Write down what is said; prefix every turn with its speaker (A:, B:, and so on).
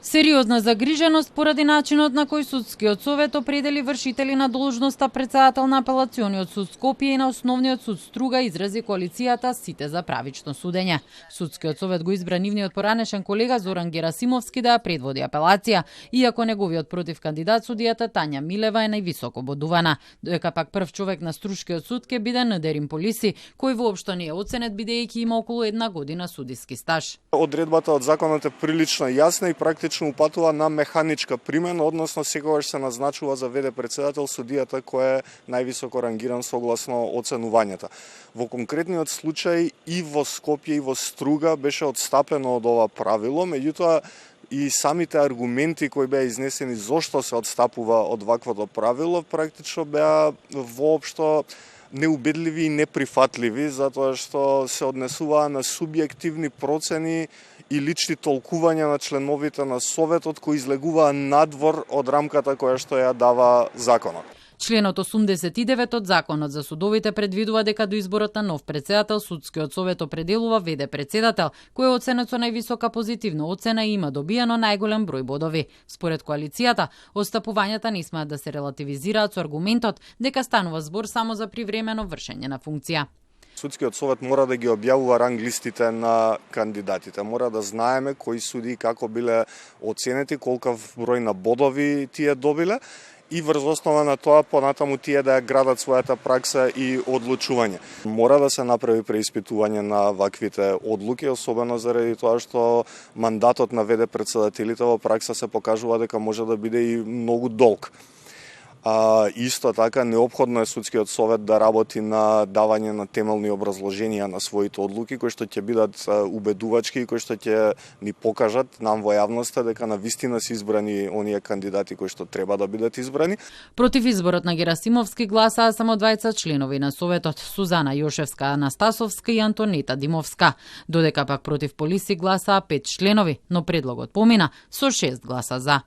A: Сериозна загриженост поради начинот на кој судскиот совет определи вршители на должноста председател на апелациониот суд Скопје и на основниот суд Струга, изрази коалицијата Сите за правично судење. Судскиот совет го избра нивниот поранешен колега Зоран Герасимовски да ја предводи апелација, иако неговиот против кандидат судијата Тања Милева е највисоко бодувана, додека пак прв човек на Струшкиот суд ќе биде Недерим Полиси, кој воопшто не е оценет бидејќи има околу 1 година судиски стаж.
B: Одредбата од законот е прилично јасна и практично упатува на механичка примена, односно секогаш се назначува за ВД председател судијата кој е највисоко рангиран согласно оценувањата. Во конкретниот случај и во Скопје и во Струга беше одстапено од ова правило, меѓутоа и самите аргументи кои беа изнесени зошто се одстапува од ваквото правило практично беа воопшто неубедливи и неприфатливи, затоа што се однесуваа на субјективни процени и лични толкувања на членовите на Советот кои излегуваа надвор од рамката која што ја дава законот.
A: Членот 89 од Законот за судовите предвидува дека до изборот на нов председател Судскиот совет определува ВД председател, кој е оценет со највисока позитивна оцена и има добиено најголем број бодови. Според коалицијата, отстапувањата не смеат да се релативизираат со аргументот дека станува збор само за привремено вршење на функција.
B: Судскиот совет мора да ги објавува ранглистите на кандидатите. Мора да знаеме кои суди како биле оценети, колкав број на бодови тие добиле и врз основа на тоа понатаму тие да ја градат својата пракса и одлучување. Мора да се направи преиспитување на ваквите одлуки, особено заради тоа што мандатот на ВД председателите во пракса се покажува дека може да биде и многу долг. Исто така, неопходно е Судскиот совет да работи на давање на темелни образложенија на своите одлуки, кои што ќе бидат убедувачки и кои што ќе ни покажат нам во јавноста дека навистина се избрани оние кандидати кои што треба да бидат избрани.
A: Против изборот на Герасимовски гласаа само 2 членови на Советот, Сузана Јошевска Анастасовска и Антонета Димовска, додека пак против Полиси гласаа 5 членови, но предлогот помина со 6 гласа за.